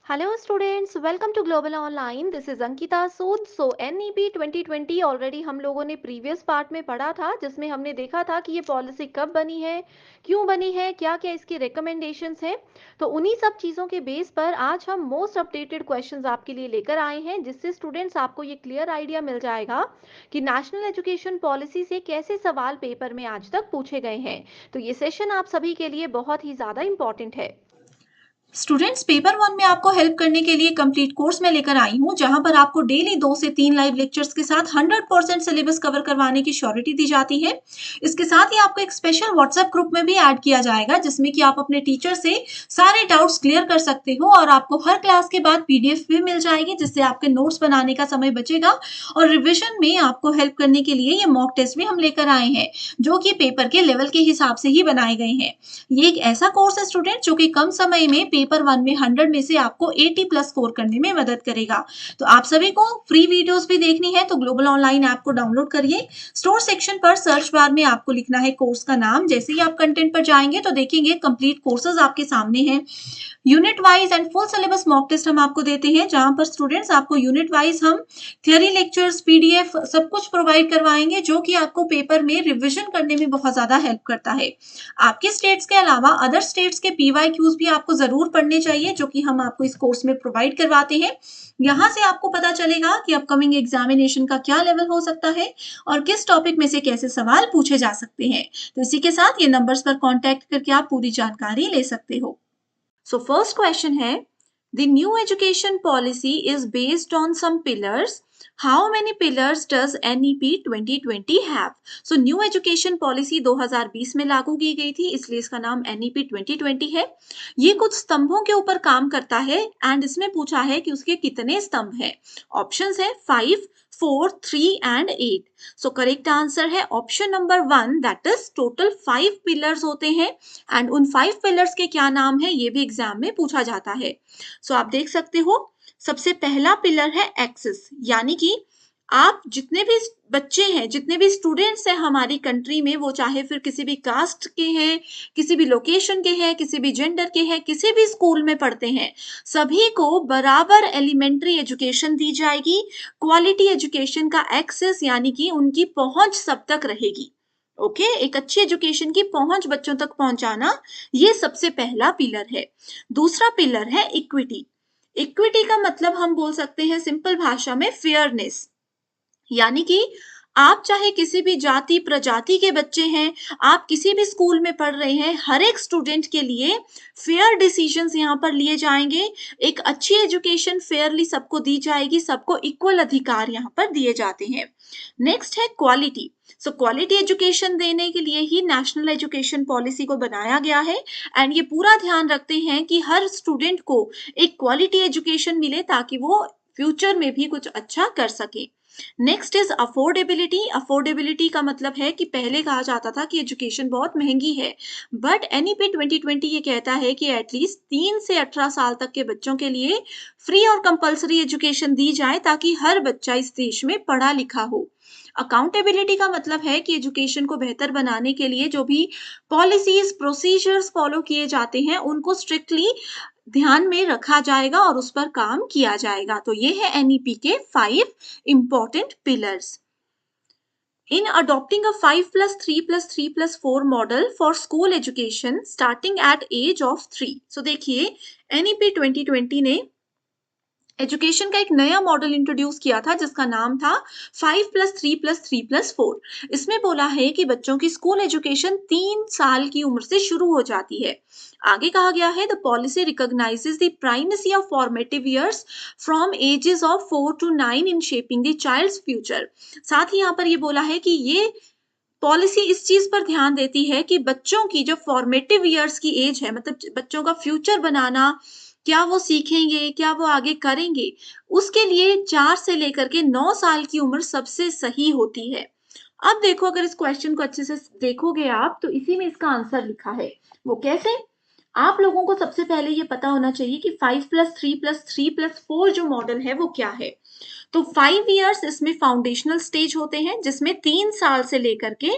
Hello students, welcome to Global Online. This is Ankita Sood. So NEP 2020 already हम लोगों ने previous part में पढ़ा था, जिसमें हमने देखा था कि ये पॉलिसी कब बनी है, क्यों बनी है, क्या क्या इसकी रिकमेंडेशंस हैं। तो उन्हीं सब चीज़ों के बेस पर आज हम मोस्ट अपडेटेड क्वेश्चंस आपके लिए लेकर आए हैं, जिससे स्टूडेंट्स आपको ये क्लियर आइडिया मिल जाएगा कि नेशनल एजुकेशन पॉलिसी से कैसे सवाल पेपर में आज तक पूछे गए हैं। तो ये सेशन आप सभी के लिए बहुत ही ज़्यादा इंपॉर्टेंट है। स्टूडेंट्स, पेपर 1 में आपको हेल्प करने के लिए कंप्लीट कोर्स में लेकर आई हूँ, जहां पर आपको डेली 2 से 3 लाइव लेक्चर्स के साथ 100% सिलेबस कवर करवाने की श्योरिटी दी जाती है। इसके साथ ही आपको एक स्पेशल व्हाट्सएप ग्रुप में भी ऐड किया जाएगा, जिसमें कि आप अपने टीचर से सारे डाउट्स क्लियर कर सकते हो और आपको हर क्लास के बाद पीडीएफ भी मिल जाएगी, जिससे आपके नोट्स बनाने का समय बचेगा। और रिविजन में आपको हेल्प करने के लिए ये मॉक टेस्ट भी हम लेकर आए हैं, जो कि पेपर के लेवल के हिसाब से ही बनाए गए हैं। ये एक ऐसा कोर्स है स्टूडेंट, जो कि कम समय में पेपर 1 में 100 में से आपको 80 प्लस स्कोर करने में मदद करेगा। तो आप सभी को फ्री वीडियोस भी देखनी है तो ग्लोबल ऑनलाइन ऐप को डाउनलोड करिए। स्टोर सेक्शन पर सर्च बार में आपको लिखना है कोर्स का नाम। जैसे ही आप कंटेंट पर जाएंगे तो देखेंगे कंप्लीट कोर्सेज आपके सामने हैं। Unit wise and full syllabus mock test हम आपको देते हैं, जहां पर स्टूडेंट्स आपको यूनिट वाइज हम थियरी लेक्चर्स, पीडीएफ सब कुछ प्रोवाइड करवाएंगे, जो कि आपको पेपर में रिविजन करने में बहुत ज्यादा हेल्प करता है। आपके स्टेट्स के अलावा अदर स्टेट्स के पीवाईक्यूज भी आपको जरूर पढ़ने चाहिए, जो कि हम आपको इस कोर्स में प्रोवाइड करवाते हैं। यहाँ से आपको पता चलेगा कि अपकमिंग एग्जामिनेशन का क्या लेवल हो सकता है और किस टॉपिक में से कैसे सवाल पूछे जा सकते हैं। तो इसी के साथ ये नंबर्स पर कांटेक्ट करके आप पूरी जानकारी ले सकते हो। सो फर्स्ट क्वेश्चन है, the new education policy is based on some pillars. How many pillars does NEP 2020 have? So new education policy 2020 में लागू की गई थी, इसलिए इसका नाम NEP 2020 है। ये कुछ स्तंभों के ऊपर काम करता है एंड इसमें पूछा है कि उसके कितने स्तंभ हैं। ऑप्शंस है 5, 4, 3 एंड 8। सो करेक्ट आंसर है option number 1, that is total 5 pillars होते हैं एंड उन 5 पिलर्स के क्या नाम है ये भी एग्जाम में पूछा जाता है। सो आप देख सकते हो, सबसे पहला पिलर है एक्सेस, यानी कि आप जितने भी बच्चे हैं, जितने भी स्टूडेंट्स हैं हमारी कंट्री में, वो चाहे फिर किसी भी कास्ट के हैं, किसी भी लोकेशन के हैं, किसी भी जेंडर के हैं, किसी भी स्कूल में पढ़ते हैं, सभी को बराबर एलिमेंट्री एजुकेशन दी जाएगी। क्वालिटी एजुकेशन का एक्सेस यानी कि उनकी पहुंच सब तक रहेगी। ओके, एक अच्छी एजुकेशन की पहुंच बच्चों तक पहुंचाना, ये सबसे पहला पिलर है। दूसरा पिलर है इक्विटी। इक्विटी का मतलब हम बोल सकते हैं सिंपल भाषा में फेयरनेस, यानी कि आप चाहे किसी भी जाति प्रजाति के बच्चे हैं, आप किसी भी स्कूल में पढ़ रहे हैं, हर एक स्टूडेंट के लिए फेयर डिसीजंस यहाँ पर लिए जाएंगे। एक अच्छी एजुकेशन फेयरली सबको दी जाएगी, सबको इक्वल अधिकार यहाँ पर दिए जाते हैं। नेक्स्ट है क्वालिटी। सो क्वालिटी एजुकेशन देने के लिए ही नेशनल एजुकेशन पॉलिसी को बनाया गया है एंड ये पूरा ध्यान रखते हैं कि हर स्टूडेंट को एक क्वालिटी एजुकेशन मिले, ताकि वो फ्यूचर में भी कुछ अच्छा कर सके। Next is affordability. अफोर्डेबिलिटी का मतलब है कि पहले कहा जाता था कि एजुकेशन बहुत महंगी है, बट एनईपी 2020 ये कहता है कि एटलीस्ट 3 से 18 साल तक के बच्चों के लिए फ्री और कंपलसरी एजुकेशन दी जाए, ताकि हर बच्चा इस देश में पढ़ा लिखा हो। अकाउंटेबिलिटी का मतलब है कि एजुकेशन को बेहतर बनाने के लिए जो भी पॉलिसीज, प्रोसीजर्स फॉलो किए जाते हैं, उनको स्ट्रिक्टली ध्यान में रखा जाएगा और उस पर काम किया जाएगा। तो ये है एनईपी के 5 important pillars. In adopting a 5+3+3+4 model for school education starting at age of 3. So देखिए, NEP 2020 ने एजुकेशन का एक नया मॉडल इंट्रोड्यूस किया था, जिसका नाम था 5+3+3+4। इसमें बोला है कि बच्चों की स्कूल एजुकेशन 3 साल की उम्र से शुरू हो जाती है। आगे कहा गया है, the policy recognizes the primacy of formative years from ages of 4 to 9 in shaping the child's future. साथ ही यहाँ पर ये बोला है कि ये पॉलिसी इस चीज पर ध्यान देती है कि बच्चों की जो फॉर्मेटिव ईयर्स की एज है, मतलब बच्चों का फ्यूचर बनाना, क्या वो सीखेंगे, क्या वो आगे करेंगे, उसके लिए 4 से लेकर के 9 साल की उम्र सबसे सही होती है। अब देखो, अगर इस क्वेश्चन को अच्छे से देखोगे आप, तो इसी में इसका आंसर लिखा है। वो कैसे? आप लोगों को सबसे पहले ये पता होना चाहिए कि 5+3+3+4 जो मॉडल है वो क्या है। तो 5 इयर्स इसमें फाउंडेशनल स्टेज होते हैं, जिसमें 3 साल से लेकर के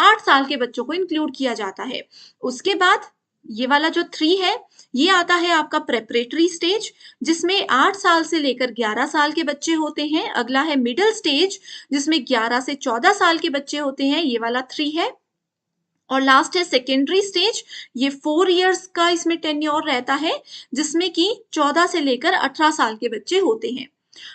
8 साल के बच्चों को इंक्लूड किया जाता है। उसके बाद ये वाला जो 3 है, ये आता है आपका प्रेपरेटरी स्टेज, जिसमें 8 साल से लेकर 11 साल के बच्चे होते हैं। अगला है मिडिल स्टेज, जिसमें 11 से 14 साल के बच्चे होते हैं, ये वाला 3 है। और लास्ट है सेकेंडरी स्टेज, ये 4 इयर्स का इसमें टेन्योर रहता है, जिसमें कि 14 से लेकर 18 साल के बच्चे होते हैं।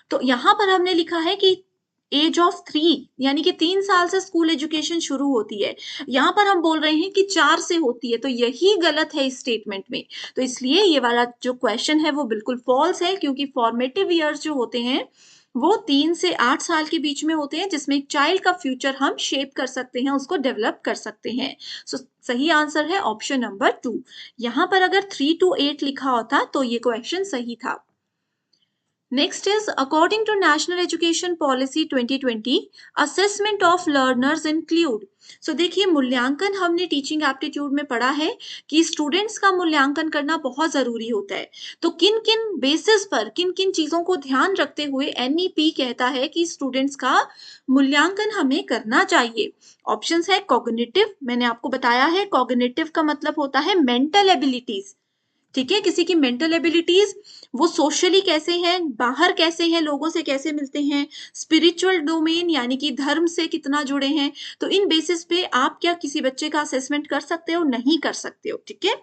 तो यहाँ पर हमने लिखा है कि एज ऑफ 3 यानी कि 3 साल से स्कूल एजुकेशन शुरू होती है। यहाँ पर हम बोल रहे हैं कि 4 से होती है, तो यही गलत है इस स्टेटमेंट में। तो इसलिए ये वाला जो क्वेश्चन है वो बिल्कुल फॉल्स है, क्योंकि फॉर्मेटिव ईयर्स जो होते हैं वो 3 से 8 साल के बीच में होते हैं, जिसमें एक चाइल्ड का फ्यूचर हम शेप कर सकते हैं, उसको डेवलप कर सकते हैं। सो सही आंसर है ऑप्शन नंबर 2। यहाँ पर अगर 3 to 8 लिखा होता तो ये क्वेश्चन सही था। Next is according to National Education Policy 2020, assessment of learners include। So देखिए, मूल्यांकन हमने टीचिंग एप्टीट्यूड में पढ़ा है कि स्टूडेंट्स का मूल्यांकन करना बहुत जरूरी होता है। तो किन किन बेसिस पर, किन किन चीजों को ध्यान रखते हुए एनईपी कहता है कि स्टूडेंट्स का मूल्यांकन हमें करना चाहिए। ऑप्शंस है कॉग्निटिव, मैंने आपको बताया है कॉग्निटिव का मतलब होता है मेंटल एबिलिटीज। ठीक है, किसी की मेंटल एबिलिटीज, वो सोशली कैसे हैं, बाहर कैसे हैं, लोगों से कैसे मिलते हैं, स्पिरिचुअल डोमेन यानी कि धर्म से कितना जुड़े हैं। तो इन बेसिस पे आप क्या किसी बच्चे का असेसमेंट कर सकते हो, नहीं कर सकते हो। ठीक है,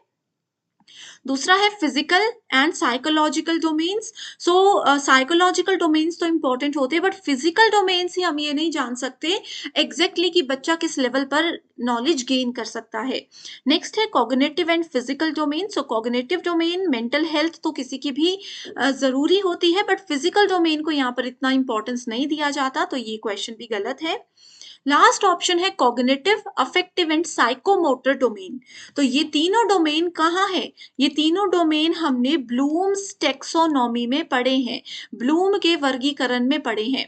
दूसरा है physical and psychological domains. So psychological domains तो इंपॉर्टेंट होते हैं, बट फिजिकल डोमेन्स ही हम ये नहीं जान सकते एग्जैक्टली कि बच्चा किस लेवल पर नॉलेज गेन कर सकता है। नेक्स्ट है cognitive and physical domain. So cognitive domain, mental health तो किसी की भी जरूरी होती है, बट फिजिकल डोमेन को यहाँ पर इतना इंपॉर्टेंस नहीं दिया जाता, तो ये क्वेश्चन भी गलत है। लास्ट ऑप्शन है cognitive, affective and psychomotor domain. तो ये तीनों डोमेन कहाँ है? ये तीनों डोमेन हमने ब्लूम्स टेक्सोनॉमी में पढ़े हैं, ब्लूम के वर्गीकरण में पढ़े हैं।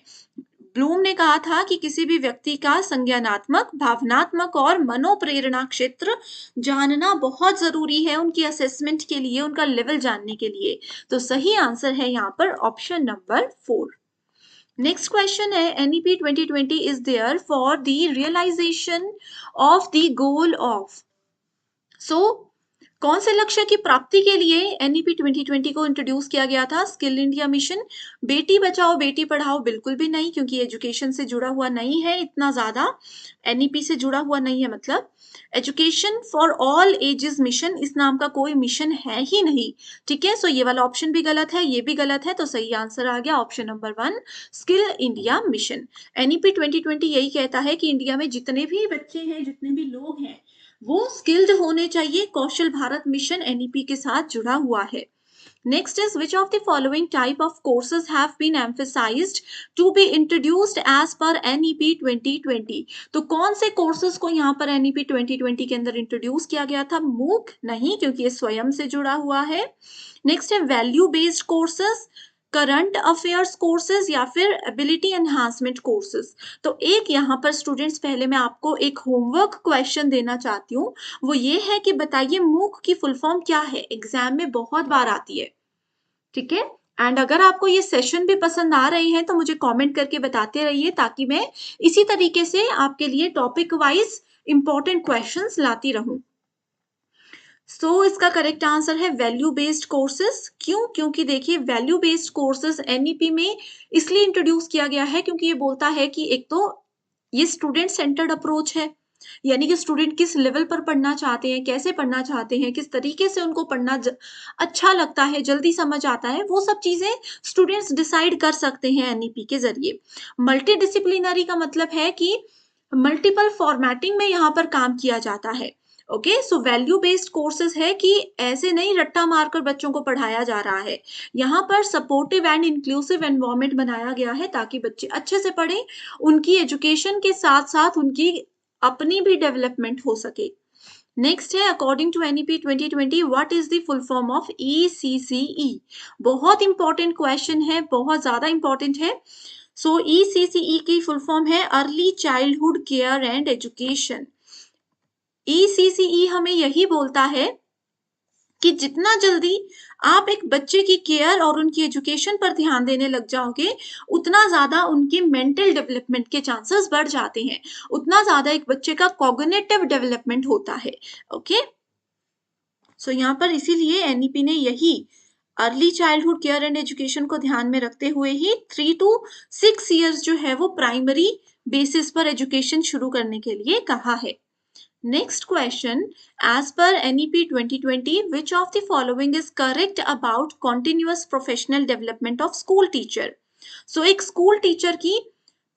ब्लूम ने कहा था कि किसी भी व्यक्ति का संज्ञानात्मक, भावनात्मक और मनोप्रेरणा क्षेत्र जानना बहुत जरूरी है उनकी असेसमेंट के लिए, उनका लेवल जानने के लिए। तो सही आंसर है यहाँ पर ऑप्शन नंबर 4। नेक्स्ट क्वेश्चन है NEP 2020 is there for the realisation of the goal of. So कौन से लक्ष्य की प्राप्ति के लिए एनईपी 2020 को इंट्रोड्यूस किया गया था? Skill India mission, Beti Bachao Beti Padhao, बिल्कुल भी नहीं, क्योंकि एजुकेशन से जुड़ा हुआ नहीं है इतना ज्यादा, एनईपी से जुड़ा हुआ नहीं है। मतलब education for all ages mission, इस नाम का कोई मिशन है ही नहीं। ठीक है, सो ये वाला ऑप्शन भी गलत है, ये भी गलत है, तो सही आंसर आ गया option number 1, skill India mission. NEP 2020 यही कहता है कि इंडिया में जितने भी बच्चे हैं, जितने भी लोग हैं, वो स्किल्ड होने चाहिए। कौशल भारत मिशन एनईपी के साथ जुड़ा हुआ है। Next is which of the following type of courses have been emphasized to be introduced as per NEP 2020। तो कौन से कोर्सेज को यहाँ पर NEP 2020 के अंदर इंट्रोड्यूस किया गया था? मूक नहीं, क्योंकि ये स्वयं से जुड़ा हुआ है। नेक्स्ट है value based courses, current affairs courses या फिर एबिलिटी एनहांसमेंट कोर्सेज। तो एक यहाँ पर स्टूडेंट्स, पहले मैं आपको एक होमवर्क क्वेश्चन देना चाहती हूँ, वो ये है कि बताइए मूक की फुल फॉर्म क्या है? एग्जाम में बहुत बार आती है। ठीक है, एंड अगर आपको ये सेशन भी पसंद आ रहे हैं तो मुझे कमेंट करके बताते रहिए, ताकि मैं इसी तरीके से आपके लिए टॉपिक वाइज इंपॉर्टेंट क्वेश्चंस लाती रहूं। सो इसका करेक्ट आंसर है वैल्यू बेस्ड कोर्सेज। क्यों? क्योंकि देखिए, वैल्यू बेस्ड कोर्सेज एनईपी में इसलिए इंट्रोड्यूस किया गया है क्योंकि ये बोलता है कि एक तो ये स्टूडेंट सेंटर्ड अप्रोच है, यानी कि स्टूडेंट किस लेवल पर पढ़ना चाहते हैं, कैसे पढ़ना चाहते हैं, किस तरीके से उनको पढ़ना अच्छा लगता है, जल्दी समझ आता है, वो सब चीजें स्टूडेंट्स डिसाइड कर सकते हैं एनईपी के जरिए। मल्टी डिसिप्लिनरी का मतलब है कि मल्टीपल फॉर्मेटिंग में यहाँ पर काम किया जाता है। Okay, so value based courses है कि ऐसे नहीं रट्टा मारकर बच्चों को पढ़ाया जा रहा है, यहाँ पर सपोर्टिव एंड इंक्लूसिव एनवायरनमेंट बनाया गया है ताकि बच्चे अच्छे से पढ़ें, उनकी एजुकेशन के साथ साथ उनकी अपनी भी डेवलपमेंट हो सके। नेक्स्ट है according to NEP 2020 what is the full form of ECCE. बहुत इंपॉर्टेंट क्वेश्चन है, बहुत ज्यादा इंपॉर्टेंट है। सो ईसीसीई की फुल फॉर्म है early childhood care and education. ECCE हमें यही बोलता है कि जितना जल्दी आप एक बच्चे की केयर और उनकी एजुकेशन पर ध्यान देने लग जाओगे, उतना ज्यादा उनके मेंटल डेवलपमेंट के चांसेस बढ़ जाते हैं, उतना ज्यादा एक बच्चे का कॉग्निटिव डेवलपमेंट होता है। ओके, सो यहाँ पर इसीलिए एनईपी ने यही early childhood care and education को ध्यान में रखते हुए ही 3 to 6 ईयर्स जो है वो प्राइमरी बेसिस पर एजुकेशन शुरू करने के लिए कहा है। Next question, as per NEP 2020, which of the following is correct about continuous professional development of school teacher? So एक स्कूल टीचर की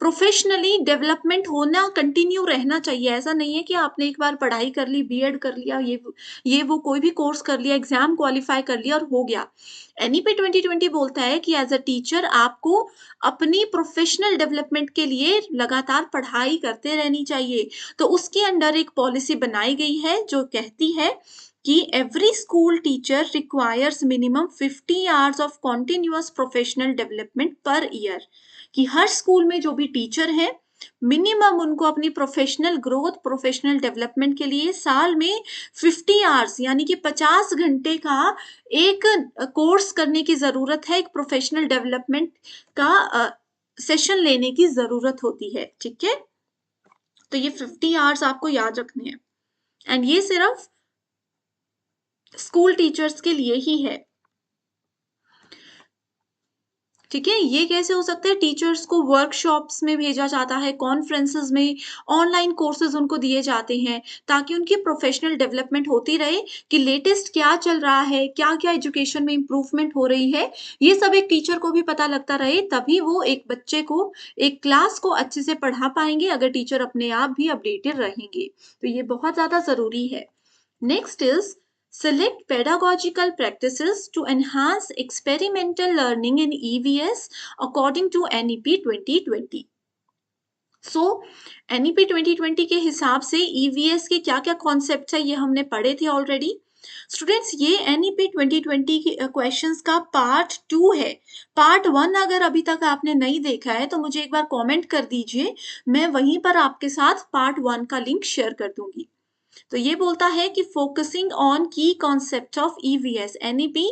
प्रोफेशनली डेवलपमेंट होना कंटिन्यू रहना चाहिए। ऐसा नहीं है कि आपने एक बार पढ़ाई कर ली, बीएड कर लिया, ये वो कोई भी कोर्स कर लिया, एग्जाम क्वालिफाई कर लिया और हो गया। एनईपी 2020 बोलता है कि एज अ टीचर आपको अपनी प्रोफेशनल डेवलपमेंट के लिए लगातार पढ़ाई करते रहनी चाहिए। तो उसके अंडर एक पॉलिसी बनाई गई है जो कहती है कि every school teacher requires minimum 50 hours of continuous professional development per year, कि हर स्कूल में जो भी टीचर है मिनिमम उनको अपनी प्रोफेशनल ग्रोथ, प्रोफेशनल डेवलपमेंट के लिए साल में 50 आवर्स यानी कि 50 घंटे का एक कोर्स करने की जरूरत है, एक प्रोफेशनल डेवलपमेंट का सेशन लेने की जरूरत होती है। ठीक है, तो ये 50 आवर्स आपको याद रखने हैं एंड ये सिर्फ स्कूल टीचर्स के लिए ही है। ठीक है, ये कैसे हो सकता है? टीचर्स को वर्कशॉप्स में भेजा जाता है, कॉन्फ्रेंसेस में, ऑनलाइन कोर्सेज उनको दिए जाते हैं ताकि उनकी प्रोफेशनल डेवलपमेंट होती रहे कि लेटेस्ट क्या चल रहा है, क्या क्या एजुकेशन में इम्प्रूवमेंट हो रही है, ये सब एक टीचर को भी पता लगता रहे, तभी वो एक बच्चे को, एक क्लास को अच्छे से पढ़ा पाएंगे अगर टीचर अपने आप भी अपडेटेड रहेंगे। तो ये बहुत ज़्यादा ज़रूरी है। Next is select pedagogical practices to enhance experimental learning in EVS according to NEP 2020. So, NEP 2020 के हिसाब से EVS के क्या क्या कॉन्सेप्ट है ये हमने पढ़े थे ऑलरेडी। स्टूडेंट्स, ये NEP 2020 के क्वेश्चंस का पार्ट 2 है। पार्ट 1 अगर अभी तक आपने नहीं देखा है तो मुझे एक बार कमेंट कर दीजिए, मैं वहीं पर आपके साथ पार्ट 1 का लिंक शेयर कर दूंगी। तो ये बोलता है कि फोकसिंग ऑन की concept of EVS, NEP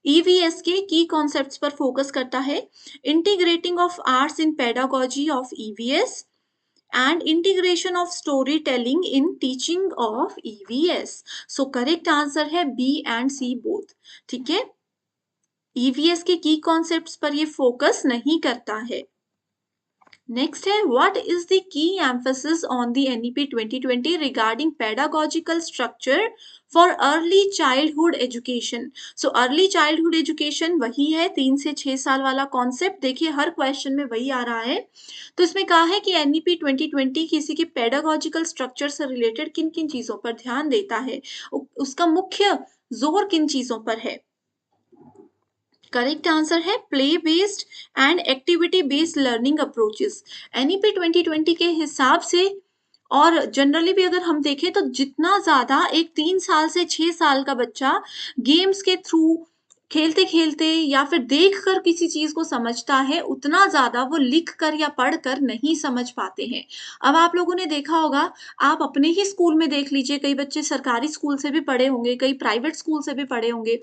EVS के की कॉन्सेप्ट्स पर फोकस करता है। Integrating of arts in pedagogy of EVS and integration of story telling in teaching of EVS. So correct answer है बी एंड सी बोथ। ठीक है, EVS के की कॉन्सेप्ट्स पर ये फोकस नहीं करता है। नेक्स्ट है, what is the key emphasis on the NEP 2020 regarding pedagogical structure for early childhood education. So early childhood education वही है 3 से 6 साल वाला कॉन्सेप्ट। देखिए हर क्वेश्चन में वही आ रहा है। तो इसमें कहा है कि एनईपी 2020 किसी के पेडागोजिकल स्ट्रक्चर से रिलेटेड किन किन चीजों पर ध्यान देता है, उसका मुख्य जोर किन चीजों पर है। करेक्ट आंसर है play based and activity based learning approaches. NEP 2020 के हिसाब से और जनरली भी अगर हम देखें तो जितना ज्यादा एक 3 साल से 6 साल का बच्चा गेम्स के थ्रू, खेलते खेलते या फिर देख कर किसी चीज को समझता है, उतना ज्यादा वो लिख कर या पढ़ कर नहीं समझ पाते हैं। अब आप लोगों ने देखा होगा, आप अपने ही स्कूल में देख लीजिए, कई बच्चे सरकारी स्कूल से भी पढ़े होंगे, कई प्राइवेट स्कूल से भी पढ़े होंगे।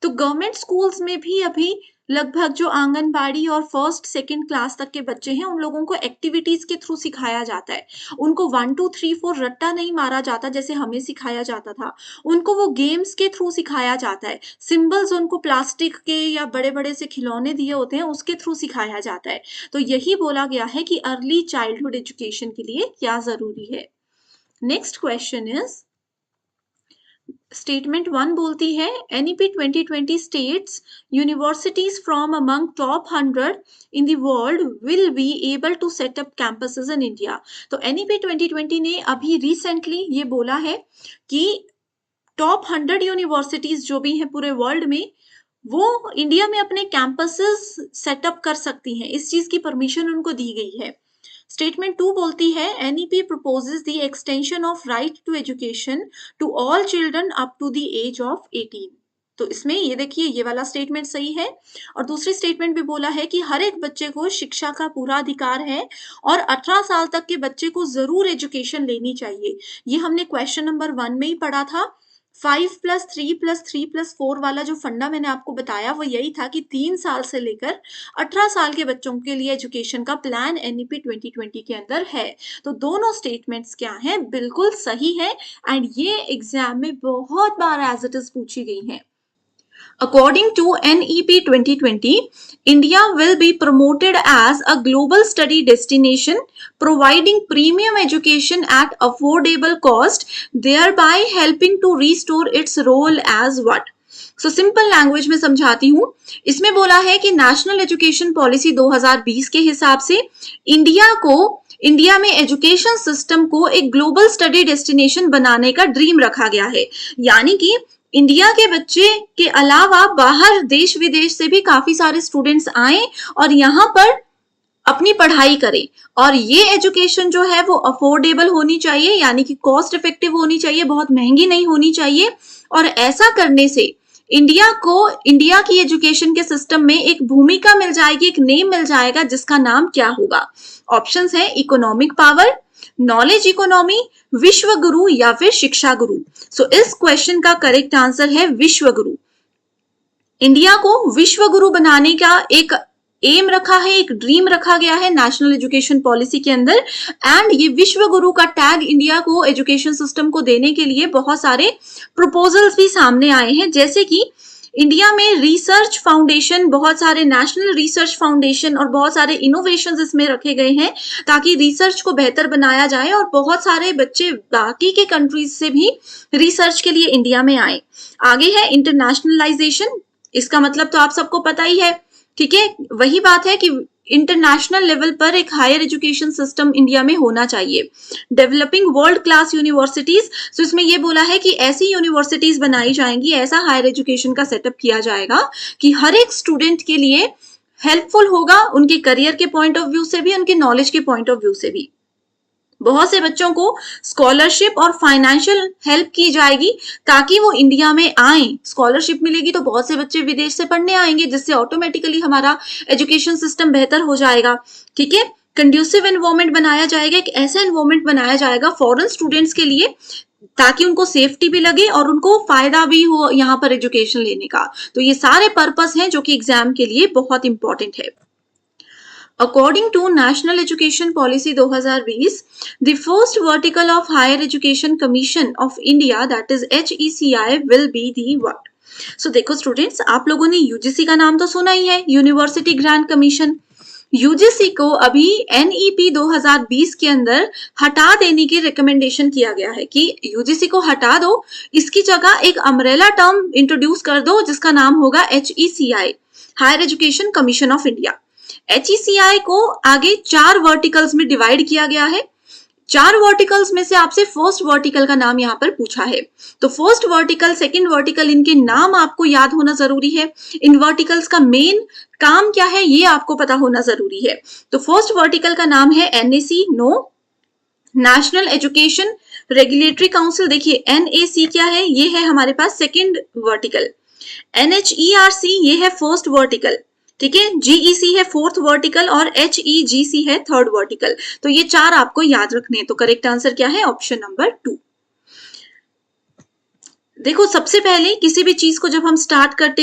तो गवर्नमेंट स्कूल्स में भी अभी लगभग जो आंगनबाड़ी और फर्स्ट सेकंड क्लास तक के बच्चे हैं उन लोगों को एक्टिविटीज के थ्रू सिखाया जाता है। उनको 1 2 3 4 रट्टा नहीं मारा जाता जैसे हमें सिखाया जाता था, उनको वो गेम्स के थ्रू सिखाया जाता है। सिंबल्स उनको प्लास्टिक के या बड़े बड़े से खिलौने दिए होते हैं उसके थ्रू सिखाया जाता है। तो यही बोला गया है कि अर्ली चाइल्डहुड एजुकेशन के लिए क्या जरूरी है। नेक्स्ट क्वेश्चन इज स्टेटमेंट 1 बोलती है NEP 2020 states universities from among top 100 in the world will be able to set up campuses in India. तो एनईपी 2020 ने अभी रिसेंटली ये बोला है कि टॉप 100 यूनिवर्सिटीज जो भी हैं पूरे वर्ल्ड में, वो इंडिया में अपने कैंपसेस सेटअप कर सकती हैं। इस चीज की परमिशन उनको दी गई है। स्टेटमेंट 2 बोलती है NEP proposes the extension of right to education to all children up to the age of 18। तो इसमें ये देखिए ये वाला स्टेटमेंट सही है। और दूसरी स्टेटमेंट भी बोला है कि हर एक बच्चे को शिक्षा का पूरा अधिकार है और 18 साल तक के बच्चे को जरूर एजुकेशन लेनी चाहिए। ये हमने क्वेश्चन नंबर 1 में ही पढ़ा था। 5+3+3+4 वाला जो फंडा मैंने आपको बताया वो यही था कि 3 साल से लेकर 18 साल के बच्चों के लिए एजुकेशन का प्लान एनईपी 2020 के अंदर है। तो दोनों स्टेटमेंट्स क्या हैं, बिल्कुल सही है एंड ये एग्जाम में बहुत बार एज इट इज पूछी गई हैं। According to NEP 2020, India will be promoted as a global study destination, providing premium education at affordable cost, thereby helping to restore its role as what? So simple language में समझाती हूँ। इसमें बोला है कि नेशनल एजुकेशन पॉलिसी 2020 के हिसाब से इंडिया में एजुकेशन सिस्टम को एक ग्लोबल स्टडी डेस्टिनेशन बनाने का ड्रीम रखा गया है, यानी कि इंडिया के बच्चे के अलावा बाहर देश विदेश से भी काफी सारे स्टूडेंट्स आए और यहाँ पर अपनी पढ़ाई करें, और ये एजुकेशन जो है वो अफोर्डेबल होनी चाहिए, यानी कि कॉस्ट इफेक्टिव होनी चाहिए, बहुत महंगी नहीं होनी चाहिए। और ऐसा करने से इंडिया की एजुकेशन के सिस्टम में एक भूमिका मिल जाएगी, एक नेम मिल जाएगा, जिसका नाम क्या होगा? ऑप्शंस है इकोनॉमिक पावर, नॉलेज इकोनॉमी, विश्व गुरु या फिर शिक्षा गुरु। सो इस क्वेश्चन का करेक्ट आंसर है विश्व गुरु। इंडिया को विश्व गुरु बनाने का एक एम रखा है, एक ड्रीम रखा गया है नेशनल एजुकेशन पॉलिसी के अंदर, एंड ये विश्व गुरु का टैग इंडिया को एजुकेशन सिस्टम को देने के लिए बहुत सारे प्रपोजल्स भी सामने आए हैं, जैसे कि इंडिया में रिसर्च फाउंडेशन, बहुत सारे नेशनल रिसर्च फाउंडेशन और बहुत सारे इनोवेशंस इसमें रखे गए हैं ताकि रिसर्च को बेहतर बनाया जाए और बहुत सारे बच्चे बाकी के कंट्रीज से भी रिसर्च के लिए इंडिया में आए। आगे है इंटरनेशनलाइजेशन, इसका मतलब तो आप सबको पता ही है, ठीक है, वही बात है कि इंटरनेशनल लेवल पर एक हायर एजुकेशन सिस्टम इंडिया में होना चाहिए। डेवलपिंग वर्ल्ड क्लास यूनिवर्सिटीज, तो इसमें ये बोला है कि ऐसी यूनिवर्सिटीज बनाई जाएंगी, ऐसा हायर एजुकेशन का सेटअप किया जाएगा कि हर एक स्टूडेंट के लिए हेल्पफुल होगा, उनके करियर के पॉइंट ऑफ व्यू से भी, उनके नॉलेज के पॉइंट ऑफ व्यू से भी। बहुत से बच्चों को स्कॉलरशिप और फाइनेंशियल हेल्प की जाएगी ताकि वो इंडिया में आए। स्कॉलरशिप मिलेगी तो बहुत से बच्चे विदेश से पढ़ने आएंगे, जिससे ऑटोमेटिकली हमारा एजुकेशन सिस्टम बेहतर हो जाएगा, ठीक है। कंड्यूसिव एनवायरनमेंट बनाया जाएगा, एक ऐसा एनवायरनमेंट बनाया जाएगा फॉरेन स्टूडेंट्स के लिए ताकि उनको सेफ्टी भी लगे और उनको फायदा भी हो यहाँ पर एजुकेशन लेने का। तो ये सारे पर्पस हैं जो कि एग्जाम के लिए बहुत इंपॉर्टेंट है। According to National Education Policy 2020, the first vertical of Higher Education Commission of India, that is HECI, will be the what? So देखो स्टूडेंट्स, आप लोगों ने यूजीसी का नाम तो सुना ही है, यूनिवर्सिटी ग्रांट कमीशन। यूजीसी को अभी एनईपी 2020 के अंदर हटा देने की रिकमेंडेशन किया गया है कि यूजीसी को हटा दो, इसकी जगह एक अम्ब्रेला टर्म इंट्रोड्यूस कर दो जिसका नाम होगा HECI, higher education commission of India. HECI को आगे 4 वर्टिकल्स में डिवाइड किया गया है। 4 वर्टिकल्स में से आपसे फर्स्ट वर्टिकल का नाम यहाँ पर पूछा है, तो फर्स्ट वर्टिकल, सेकंड वर्टिकल, इनके नाम आपको याद होना जरूरी है। इन वर्टिकल्स का मेन काम क्या है ये आपको पता होना जरूरी है। तो फर्स्ट वर्टिकल का नाम है NAC, no, national education regulatory council. देखिए NAC क्या है, ये है हमारे पास सेकेंड वर्टिकल। NHERC ये है फर्स्ट वर्टिकल, ठीक है। GEC है फोर्थ वर्टिकल और HEGC है थर्ड वर्टिकल। तो ये 4 आपको याद रखने हैं। तो करेक्ट आंसर क्या है? Option number 2। देखो सबसे पहले किसी भी चीज को जब हम स्टार्ट करते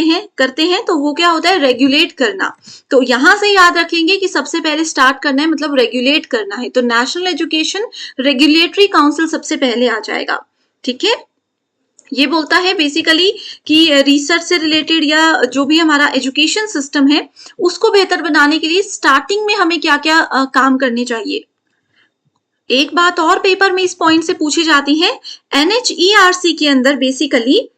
हैं तो वो क्या होता है? रेगुलेट करना। तो यहां से याद रखेंगे कि सबसे पहले स्टार्ट करना है मतलब रेगुलेट करना है, तो नेशनल एजुकेशन रेगुलेटरी काउंसिल सबसे पहले आ जाएगा, ठीक है। ये बोलता है बेसिकली कि रिसर्च से रिलेटेड या जो भी हमारा एजुकेशन सिस्टम है उसको बेहतर बनाने के लिए स्टार्टिंग में हमें क्या क्या काम करने चाहिए। एक बात और पेपर में इस पॉइंट से पूछी जाती है, NHERC के अंदर बेसिकली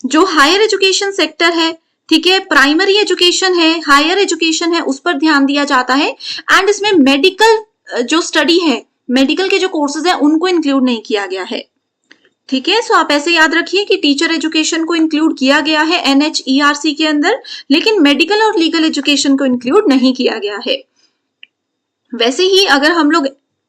जो हायर एजुकेशन सेक्टर है, ठीक है, प्राइमरी एजुकेशन है, हायर एजुकेशन है, उस पर ध्यान दिया जाता है। एंड इसमें मेडिकल जो स्टडी है, मेडिकल के जो कोर्सेज है उनको इंक्लूड नहीं किया गया है, ठीक है। सो आप ऐसे याद रखिए कि टीचर एजुकेशन को इंक्लूड किया गया है NHERC के अंदर, लेकिन मेडिकल और लीगल एजुकेशन को इंक्लूड नहीं किया गया है। वैसे ही अगर हम लोग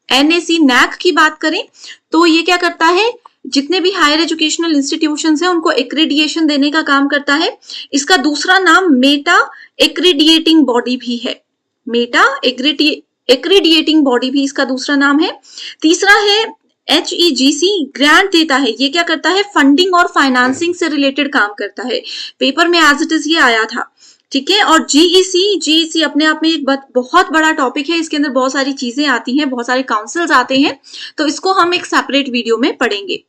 NAC की बात करें तो ये क्या करता है, जितने भी हायर एजुकेशनल इंस्टीट्यूशंस हैं उनको एक्रीडिएशन देने का काम करता है। इसका दूसरा नाम मेटा एक्रीडिएटिंग बॉडी भी है, मेटा एक्रीडिएटिंग बॉडी भी इसका दूसरा नाम है। तीसरा है HEGC ग्रांट देता है, ये क्या करता है, फंडिंग और फाइनेंसिंग से रिलेटेड काम करता है। पेपर में एज इट इज ये आया था, ठीक है। और GEC अपने आप में एक बहुत बड़ा टॉपिक है, इसके अंदर बहुत सारी चीजें आती हैं, बहुत सारे काउंसिल्स आते हैं, तो इसको हम एक सेपरेट वीडियो में पढ़ेंगे।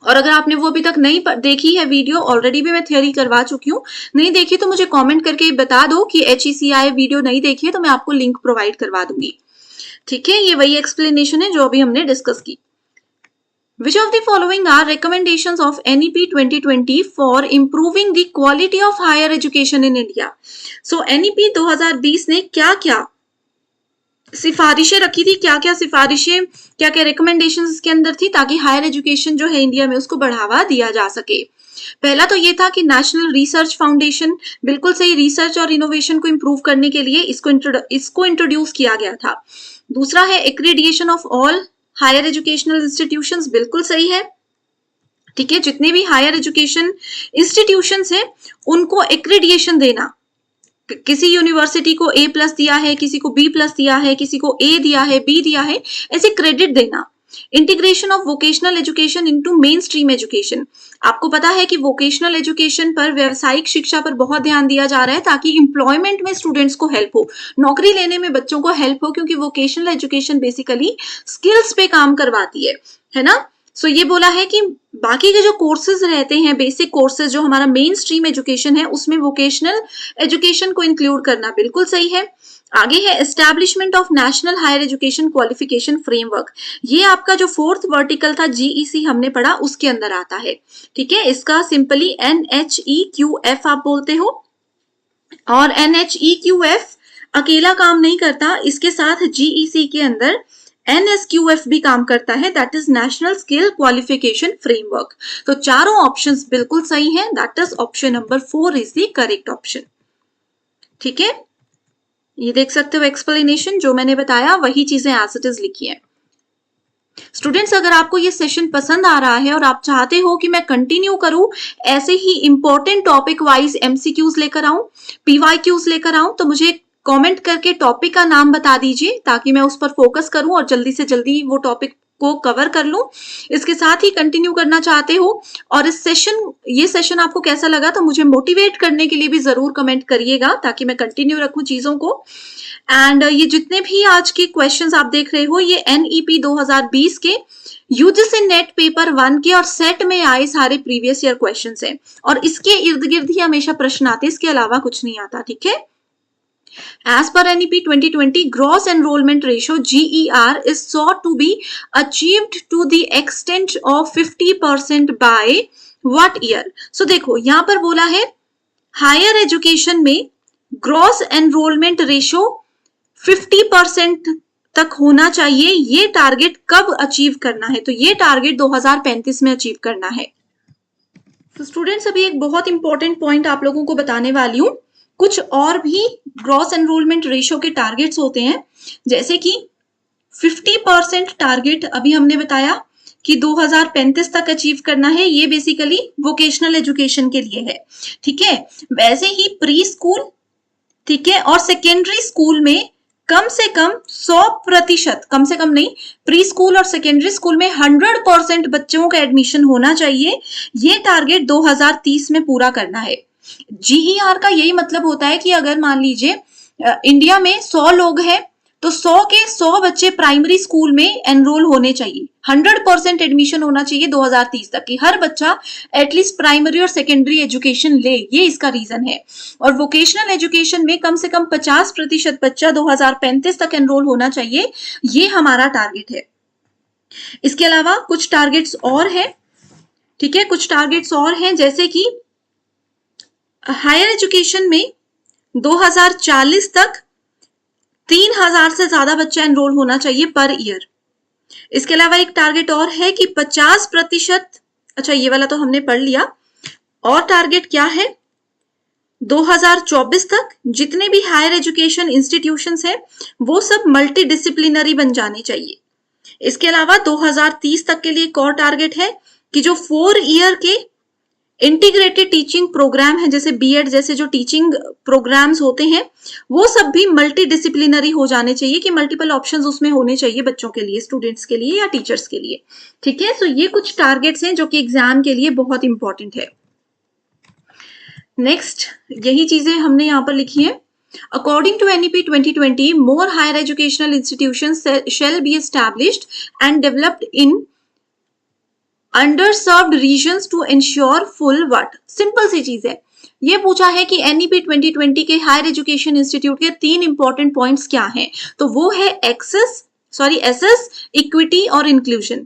और अगर आपने वो अभी तक नहीं देखी है वीडियो, ऑलरेडी भी मैं थ्योरी करवा चुकी हूँ, नहीं देखी तो मुझे कमेंट करके बता दो कि HECI वीडियो नहीं देखी है, तो मैं आपको लिंक प्रोवाइड करवा दूंगी, ठीक है। ये वही एक्सप्लेनेशन है जो अभी हमने डिस्कस की। Which of the following are recommendations of NEP 2020 for improving the quality of higher education in India? So NEP 2020 ने क्या क्या सिफारिशें रखी थी, क्या क्या सिफारिशें, क्या क्या रिकमेंडेशंस इसके अंदर थी, ताकि हायर एजुकेशन जो है इंडिया में उसको बढ़ावा दिया जा सके। पहला तो ये था कि नेशनल रिसर्च फाउंडेशन, बिल्कुल सही, रिसर्च और इनोवेशन को इंप्रूव करने के लिए इसको इंट्रोड्यूस किया गया था। दूसरा है accreditation of all higher educational institutions, बिल्कुल सही है, ठीक है। जितने भी हायर एजुकेशन इंस्टीट्यूशंस हैं उनको एक्रीडिएशन देना, किसी यूनिवर्सिटी को A+ दिया है, किसी को B+ दिया है, किसी को A दिया है, B दिया है, ऐसे क्रेडिट देना। Integration of vocational education into main stream education, आपको पता है कि वोकेशनल एजुकेशन पर, व्यावसायिक शिक्षा पर बहुत ध्यान दिया जा रहा है, ताकि एम्प्लॉयमेंट में स्टूडेंट्स को हेल्प हो, नौकरी लेने में बच्चों को हेल्प हो, क्योंकि वोकेशनल एजुकेशन बेसिकली स्किल्स पे काम करवाती है ना। सो ये बोला है कि बाकी के जो कोर्सेज रहते हैं, बेसिक कोर्सेज जो हमारा मेन स्ट्रीम एजुकेशन है, उसमें वोकेशनल एजुकेशन को इंक्लूड करना बिल्कुल सही है। आगे है establishment of national higher education qualification framework, ये आपका जो 4th वर्टिकल था GEC हमने पढ़ा, उसके अंदर आता है, ठीक है। इसका सिंपली NHEQF आप बोलते हो, और NHEQF अकेला काम नहीं करता, इसके साथ GEC के अंदर NSQF भी काम करता है, that is national skill qualification framework. तो चारों ऑप्शंस बिल्कुल सही हैं, that is option number 4 is the correct option, ठीक है। ये देख सकते हो एक्सप्लेनेशन, जो मैंने बताया वही चीजें एज इट इज लिखी है। स्टूडेंट्स, अगर आपको ये सेशन पसंद आ रहा है और आप चाहते हो कि मैं कंटिन्यू करूं, ऐसे ही इंपॉर्टेंट टॉपिक वाइज MCQs लेकर आऊं, PYQs लेकर आऊं, तो मुझे कमेंट करके टॉपिक का नाम बता दीजिए, ताकि मैं उस पर फोकस करूं और जल्दी से जल्दी वो टॉपिक को कवर कर लूं। इसके साथ ही कंटिन्यू करना चाहते हो, और ये सेशन आपको कैसा लगा, तो मुझे मोटिवेट करने के लिए भी जरूर कमेंट करिएगा, ताकि मैं कंटिन्यू रखूं चीजों को। एंड ये जितने भी आज के क्वेश्चंस आप देख रहे हो, ये NEP 2020 के UGC नेट पेपर 1 के और सेट में आए सारे प्रीवियस ईयर क्वेश्चंस हैं, और इसके इर्द गिर्द ही हमेशा प्रश्न आते हैं, इसके अलावा कुछ नहीं आता, ठीक है। As per NEP 2020, gross enrollment ratio GER is sought to be achieved to the extent of 50% by what year? So देखो यहाँ पर बोला है हायर एजुकेशन में ग्रॉस एनरोलमेंट रेशियो 50% तक होना चाहिए, ये टारगेट कब अचीव करना है? तो ये टारगेट 2035 में अचीव करना है। तो स्टूडेंट्स, अभी एक बहुत इंपॉर्टेंट पॉइंट आप लोगों को बताने वाली हूँ। कुछ और भी ग्रॉस एनरोलमेंट रेशियो के टारगेट्स होते हैं, जैसे कि 50% टारगेट अभी हमने बताया कि 2035 तक अचीव करना है, ये बेसिकली वोकेशनल एजुकेशन के लिए है, ठीक है। वैसे ही प्री स्कूल, ठीक है, और सेकेंडरी स्कूल में कम से कम 100%, कम से कम नहीं, प्री स्कूल और सेकेंडरी स्कूल में 100% बच्चों का एडमिशन होना चाहिए, ये टारगेट 2030 में पूरा करना है। GER का यही मतलब होता है कि अगर मान लीजिए इंडिया में 100 लोग हैं, तो 100 के 100 बच्चे प्राइमरी स्कूल में एनरोल होने चाहिए, 100% एडमिशन होना चाहिए 2030 तक की, हर बच्चा एटलीस्ट प्राइमरी और सेकेंडरी एजुकेशन ले, ये इसका रीजन है। और वोकेशनल एजुकेशन में कम से कम 50% बच्चा 2035 तक एनरोल होना चाहिए, ये हमारा टारगेट है। इसके अलावा कुछ टारगेट्स और हैं, ठीक है, कुछ टारगेट्स और हैं, जैसे कि हायर एजुकेशन में 2040 तक 3000 से ज्यादा बच्चा एनरोल होना चाहिए पर ईयर। इसके अलावा एक टारगेट और है कि 50%, अच्छा ये वाला तो हमने पढ़ लिया, और टारगेट क्या है, 2024 तक जितने भी हायर एजुकेशन इंस्टीट्यूशंस हैं वो सब मल्टी डिसिप्लिनरी बन जाने चाहिए। इसके अलावा 2030 तक के लिए एक और टारगेट है कि जो 4 ईयर के इंटीग्रेटेड टीचिंग प्रोग्राम है, जैसे बीएड जैसे जो टीचिंग प्रोग्राम्स होते हैं वो सब भी मल्टी डिसिप्लिनरी हो जाने चाहिए, कि मल्टीपल ऑप्शंस उसमें होने चाहिए बच्चों के लिए, स्टूडेंट्स के लिए या टीचर्स के लिए। ठीक है, सो ये कुछ टारगेट्स हैं जो कि एग्जाम के लिए बहुत इंपॉर्टेंट है। नेक्स्ट यही चीजें हमने यहाँ पर लिखी है। According to NEP 2020, more higher educational institutions shall be established and developed in underserved regions to ensure full what? Simple सी चीज है, ये पूछा है कि NEP 2020 के हायर एजुकेशन इंस्टीट्यूट के 3 इंपॉर्टेंट पॉइंट्स क्या हैं, तो वो है एसेस, इक्विटी और इंक्लूजन।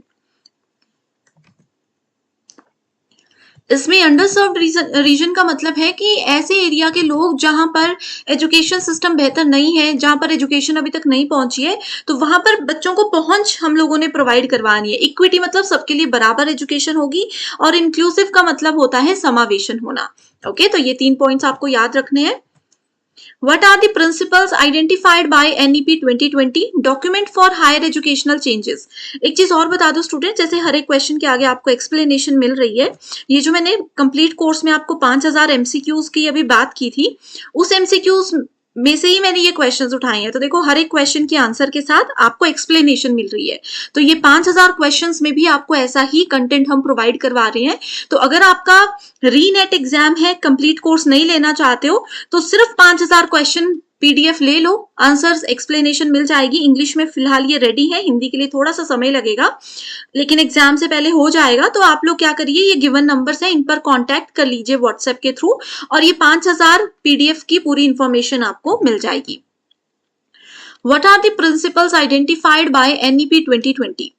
इसमें अंडरसर्व्ड रीजन का मतलब है कि ऐसे एरिया के लोग जहां पर एजुकेशन सिस्टम बेहतर नहीं है, जहां पर एजुकेशन अभी तक नहीं पहुंची है, तो वहां पर बच्चों को पहुंच हम लोगों ने प्रोवाइड करवानी है। इक्विटी मतलब सबके लिए बराबर एजुकेशन होगी, और इंक्लूसिव का मतलब होता है समावेशन होना। ओके, तो ये 3 पॉइंट्स आपको याद रखने हैं। What are the principles identified by NEP 2020 document for higher educational changes? एक चीज और बता दो स्टूडेंट, जैसे हर एक क्वेश्चन के आगे आपको एक्सप्लेनेशन मिल रही है, ये जो मैंने कंप्लीट कोर्स में आपको 5000 एमसीक्यूज की अभी बात की थी, उस एमसीक्यूज में से ही मैंने ये क्वेश्चंस उठाए हैं। तो देखो हर एक क्वेश्चन के आंसर के साथ आपको एक्सप्लेनेशन मिल रही है, तो ये 5000 क्वेश्चंस में भी आपको ऐसा ही कंटेंट हम प्रोवाइड करवा रहे हैं। तो अगर आपका रीनेट एग्जाम है, कंप्लीट कोर्स नहीं लेना चाहते हो, तो सिर्फ 5000 क्वेश्चन पीडीएफ ले लो, आंसर्स एक्सप्लेनेशन मिल जाएगी। इंग्लिश में फिलहाल ये रेडी है, हिंदी के लिए थोड़ा सा समय लगेगा, लेकिन एग्जाम से पहले हो जाएगा। तो आप लोग क्या करिए, ये गिवन नंबर्स हैं, इन पर कांटेक्ट कर लीजिए व्हाट्सएप के थ्रू, और ये 5000 पीडीएफ की पूरी इंफॉर्मेशन आपको मिल जाएगी। What are the principles identified by NEP 2020?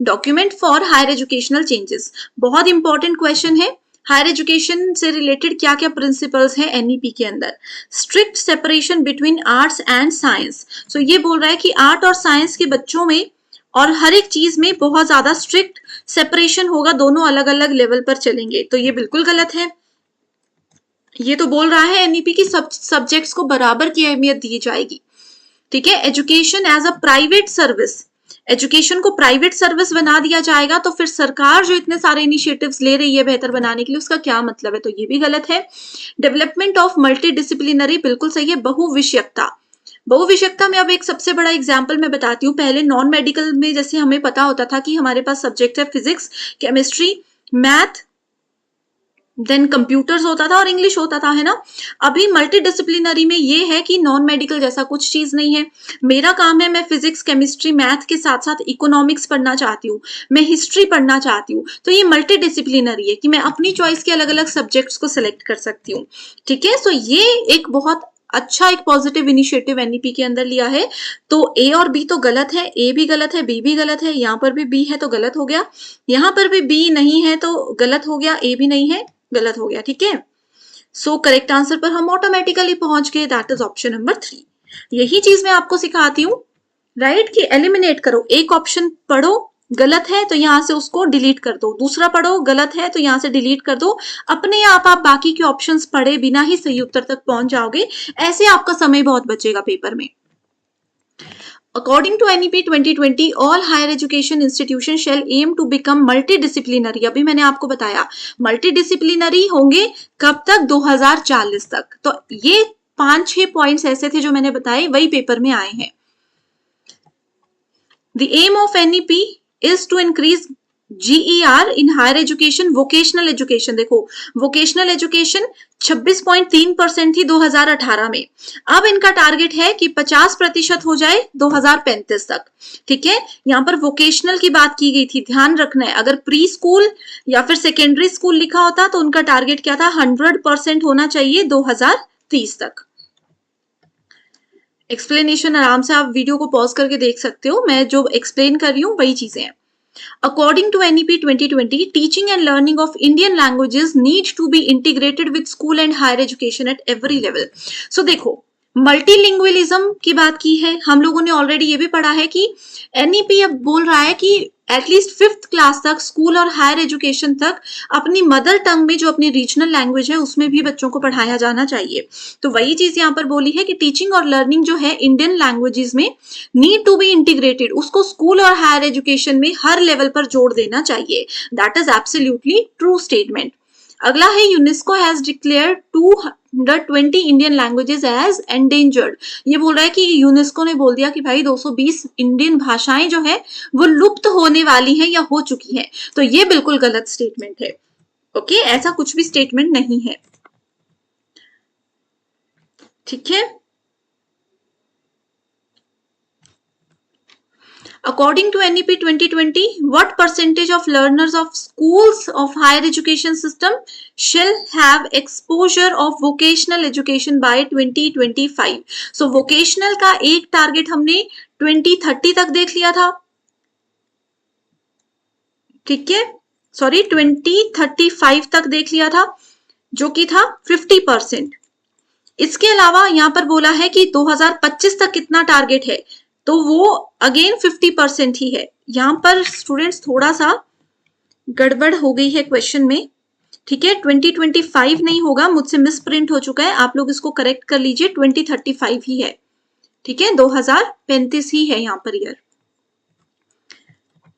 Document for higher educational changes, बहुत इंपॉर्टेंट क्वेश्चन है। हायर एजुकेशन से रिलेटेड क्या क्या प्रिंसिपल्स हैं एनईपी के अंदर? Strict separation between arts and science. So ये बोल रहा है कि आर्ट और साइंस के बच्चों में और हर एक चीज में बहुत ज्यादा स्ट्रिक्ट सेपरेशन होगा, दोनों अलग अलग लेवल पर चलेंगे। तो ये बिल्कुल गलत है। ये तो बोल रहा है एनईपी की सब सब्जेक्ट्स को बराबर की अहमियत दी जाएगी। ठीक है, education as a private service, education को प्राइवेट सर्विस बना दिया जाएगा, तो फिर सरकार जो इतने सारे इनिशिएटिव्स ले रही है बेहतर बनाने के लिए, उसका क्या मतलब है? तो ये भी गलत है। डेवलपमेंट ऑफ मल्टी डिसिप्लिनरी, बिल्कुल सही है। बहुविषयकता, बहुविषयकता में अब एक सबसे बड़ा एग्जाम्पल मैं बताती हूँ। पहले नॉन मेडिकल में जैसे हमें पता होता था कि हमारे पास सब्जेक्ट है physics, chemistry, math, then computers होता था और इंग्लिश होता था, है ना। अभी मल्टी डिसिप्लिनरी में ये है कि नॉन मेडिकल जैसा कुछ चीज नहीं है। मेरा काम है, मैं फिजिक्स, केमिस्ट्री, मैथ के साथ साथ इकोनॉमिक्स पढ़ना चाहती हूँ, मैं हिस्ट्री पढ़ना चाहती हूँ, तो ये मल्टी डिसिप्लिनरी है कि मैं अपनी चॉइस के अलग अलग सब्जेक्ट्स को सिलेक्ट कर सकती हूँ। ठीक है, सो ये एक बहुत अच्छा एक पॉजिटिव इनिशिएटिव एनईपी के अंदर लिया है। तो ए और बी तो गलत है, ए भी गलत है, बी भी गलत है, यहाँ पर भी बी है तो गलत हो गया, यहाँ पर भी बी नहीं है तो गलत हो गया, ए भी नहीं है, गलत हो गया। ठीक है, सो करेक्ट आंसर पर हम ऑटोमेटिकली पहुंच गए, दैट इज ऑप्शन नंबर 3। यही चीज मैं आपको सिखाती हूँ, राइट, कि एलिमिनेट करो। एक ऑप्शन पढ़ो, गलत है तो यहां से उसको डिलीट कर दो, दूसरा पढ़ो, गलत है तो यहां से डिलीट कर दो। अपने आप बाकी के ऑप्शंस पढ़े बिना ही सही उत्तर तक पहुंच जाओगे, ऐसे आपका समय बहुत बचेगा पेपर में। According to NEP 2020, all higher education institutions shall aim to become multidisciplinary। अभी मैंने आपको बताया मल्टीडिसिप्लिनरी होंगे कब तक? 2040 तक। तो ये 5-6 पॉइंट्स ऐसे थे जो मैंने बताए, वही पेपर में आए हैं। The aim of NEP is to increase GER in higher education, vocational education। देखो vocational education 26.3% थी 2018 में, अब इनका टारगेट है कि 50% हो जाए 2035 तक। ठीक है, यहाँ पर वोकेशनल की बात की गई थी, ध्यान रखना है। अगर प्री स्कूल या फिर सेकेंडरी स्कूल लिखा होता तो उनका टारगेट क्या था? 100% होना चाहिए 2030 तक। एक्सप्लेनेशन आराम से आप वीडियो को पॉज करके देख सकते हो, मैं जो एक्सप्लेन कर रही हूँ वही चीजें हैं। According to NEP 2020, teaching and learning of Indian languages need to be integrated with school and higher education at every level। So देखो मल्टीलिंगुअलिज्म की बात की है हम लोगों ने, ऑलरेडी ये भी पढ़ा है कि एनईपी अब बोल रहा है कि एटलीस्ट 5th क्लास तक स्कूल और हायर एजुकेशन तक अपनी मदर टंग में, जो अपनी रीजनल लैंग्वेज है, उसमें भी बच्चों को पढ़ाया जाना चाहिए। तो वही चीज यहाँ पर बोली है कि टीचिंग और लर्निंग जो है इंडियन लैंग्वेजेस में नीड टू बी इंटीग्रेटेड, उसको स्कूल और हायर एजुकेशन में हर लेवल पर जोड़ देना चाहिए। That is absolutely true statement. अगला है UNESCO has declare 220 Indian languages as endangered. ये बोल रहा है कि यूनेस्को ने बोल दिया कि भाई 220 इंडियन भाषाएं जो है वो लुप्त होने वाली हैं या हो चुकी हैं। तो ये बिल्कुल गलत स्टेटमेंट है। ओके, ऐसा कुछ भी स्टेटमेंट नहीं है। ठीक है, according to NEP 2020, what percentage of learners of schools of higher education system shall have exposure of vocational education by 2025? So vocational का एक टारगेट हमने 2030 तक देख लिया था, ठीक है, सॉरी 2035 तक देख लिया था, जो कि था 50%। इसके अलावा यहाँ पर बोला है कि 2025 तक कितना टारगेट है, तो वो अगेन 50% ही है। यहां पर स्टूडेंट्स थोड़ा सा गड़बड़ हो गई है क्वेश्चन में, ठीक है, 2025 नहीं होगा, मुझसे मिस प्रिंट हो चुका है, आप लोग इसको करेक्ट कर लीजिए, 2035 ही है, ठीक है, 2035 ही है यहाँ per year.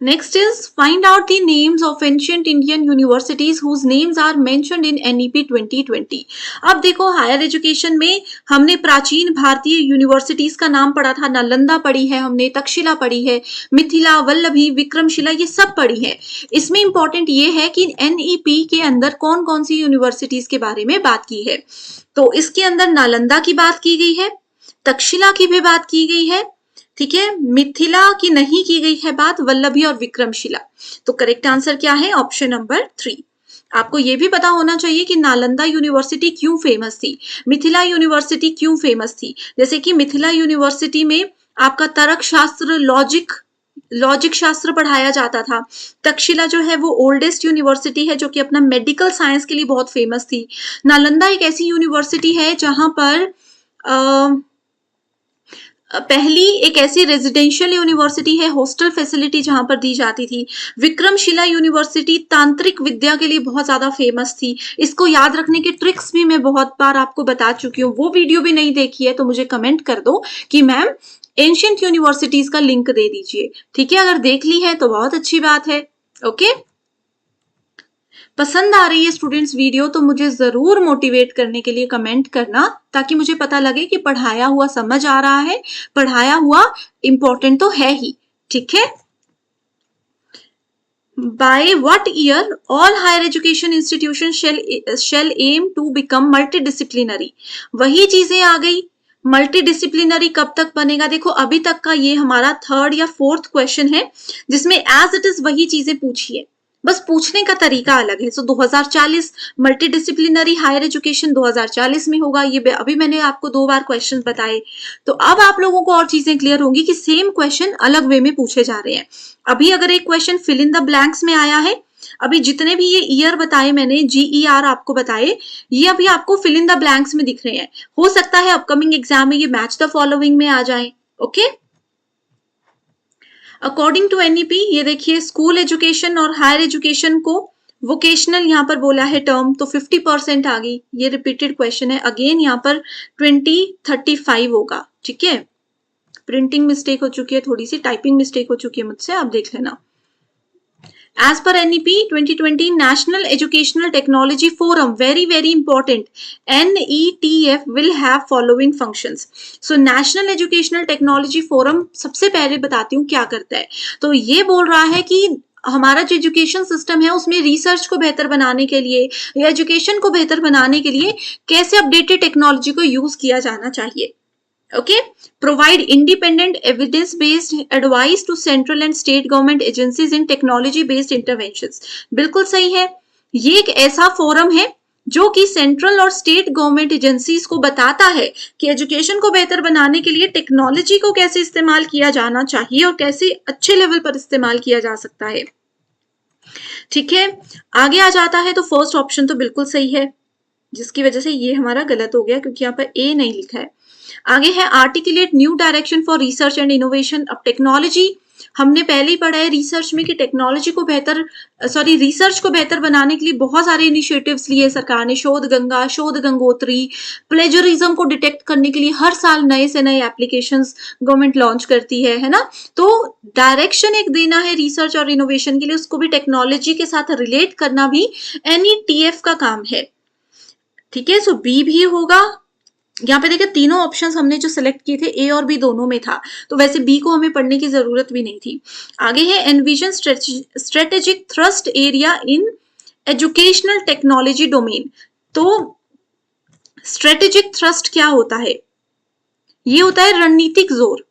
Next is find out the names of ancient Indian universities whose names are mentioned in NEP 2020। अब देखो हायर एजुकेशन में हमने प्राचीन भारतीय यूनिवर्सिटीज का नाम पढ़ा था, नालंदा पढ़ी है हमने, तक्षशिला पढ़ी है, मिथिला, वल्लभी, विक्रमशिला, ये सब पढ़ी है। इसमें इंपॉर्टेंट ये है कि NEP के अंदर कौन कौन सी यूनिवर्सिटीज के बारे में बात की है। तो इसके अंदर नालंदा की बात की गई है, तक्षशिला की भी बात की गई है, ठीक है, मिथिला की नहीं की गई है बात, वल्लभी और विक्रमशिला। तो करेक्ट आंसर क्या है, ऑप्शन नंबर 3। आपको यह भी पता होना चाहिए कि नालंदा यूनिवर्सिटी क्यों फेमस थी, मिथिला यूनिवर्सिटी क्यों फेमस थी। जैसे कि मिथिला यूनिवर्सिटी में आपका तर्क शास्त्र, लॉजिक शास्त्र पढ़ाया जाता था। तक्षशिला जो है वो ओल्डेस्ट यूनिवर्सिटी है जो कि अपना मेडिकल साइंस के लिए बहुत फेमस थी। नालंदा एक ऐसी यूनिवर्सिटी है जहां पर पहली एक ऐसी रेजिडेंशियल यूनिवर्सिटी है, हॉस्टल फैसिलिटी जहां पर दी जाती थी। विक्रमशिला यूनिवर्सिटी तांत्रिक विद्या के लिए बहुत ज्यादा फेमस थी। इसको याद रखने के ट्रिक्स भी मैं बहुत बार आपको बता चुकी हूँ, वो वीडियो भी नहीं देखी है तो मुझे कमेंट कर दो कि मैम एंशिएंट यूनिवर्सिटीज का लिंक दे दीजिए, ठीक है। अगर देख ली है तो बहुत अच्छी बात है। ओके, पसंद आ रही है स्टूडेंट्स वीडियो तो मुझे जरूर मोटिवेट करने के लिए कमेंट करना, ताकि मुझे पता लगे कि पढ़ाया हुआ समझ आ रहा है, पढ़ाया हुआ इंपॉर्टेंट तो है ही, ठीक है। By what year all higher education institutions shall aim to become multidisciplinary? वही चीजें आ गई, मल्टीडिसिप्लिनरी कब तक बनेगा। देखो अभी तक का ये हमारा 3rd या 4th क्वेश्चन है जिसमें एज इट इज वही चीजें पूछी है, बस पूछने का तरीका अलग है। सो 2040 मल्टीडिसिप्लिनरी हायर एजुकेशन 2040 में होगा। ये अभी मैंने आपको 2 बार क्वेश्चन बताए, तो अब आप लोगों को और चीजें क्लियर होंगी कि सेम क्वेश्चन अलग वे में पूछे जा रहे हैं। अभी अगर एक question fill in the blanks में आया है, अभी जितने भी ये ईयर बताए मैंने, GER आपको बताए, ये अभी आपको फिल इन द ब्लैंक्स में दिख रहे हैं। हो सकता है अपकमिंग एग्जाम में ये मैच द फॉलोइंग में आ जाए। ओके, अकॉर्डिंग टू NEP ये देखिए स्कूल एजुकेशन और हायर एजुकेशन को वोकेशनल यहाँ पर बोला है टर्म, तो 50% आ गई। ये रिपीटेड क्वेश्चन है, अगेन यहाँ पर 2035 होगा, ठीक है। प्रिंटिंग मिस्टेक हो चुकी है, थोड़ी सी टाइपिंग मिस्टेक हो चुकी है मुझसे, आप देख लेना। As per NEP 2020 National Educational Technology Forum, very important, NETF will have following functions. So National Educational Technology Forum सबसे पहले बताती हूँ क्या करता है। तो ये बोल रहा है कि हमारा जो एजुकेशन सिस्टम है उसमें रिसर्च को बेहतर बनाने के लिए या एजुकेशन को बेहतर बनाने के लिए कैसे अपडेटेड टेक्नोलॉजी को यूज किया जाना चाहिए। Okay, provide independent evidence-based advice to central and state government agencies in technology-based interventions. बिल्कुल सही है, ये एक ऐसा फोरम है जो कि सेंट्रल और स्टेट गवर्नमेंट एजेंसीज को बताता है कि एजुकेशन को बेहतर बनाने के लिए टेक्नोलॉजी को कैसे इस्तेमाल किया जाना चाहिए और कैसे अच्छे लेवल पर इस्तेमाल किया जा सकता है, ठीक है। आगे आ जाता है तो फर्स्ट ऑप्शन तो बिल्कुल सही है, जिसकी वजह से ये हमारा गलत हो गया क्योंकि यहाँ पर A नहीं लिखा है। आगे है articulate new direction for research and innovation. अब टेक्नोलॉजी हमने पहले ही पढ़ा है रिसर्च में कि टेक्नोलॉजी को रिसर्च को बेहतर बनाने के लिए बहुत सारे इनिशिएटिव्स लिए सरकार ने, शोध गंगा, शोध गंगोत्री, प्लेजरिज्म को डिटेक्ट करने के लिए हर साल नए से नए एप्लीकेशंस गवर्नमेंट लॉन्च करती है ना। तो डायरेक्शन एक देना है रिसर्च और इनोवेशन के लिए, उसको भी टेक्नोलॉजी के साथ रिलेट करना भी NETF का काम है। ठीक है, सो बी भी होगा। यहाँ पे देखिए तीनों ऑप्शंस हमने जो सिलेक्ट किए थे, ए और बी दोनों में था, तो वैसे बी को हमें पढ़ने की जरूरत भी नहीं थी। आगे है envision strategic thrust area in educational technology domain. तो स्ट्रेटेजिक थ्रस्ट क्या होता है? ये होता है रणनीतिक जोर।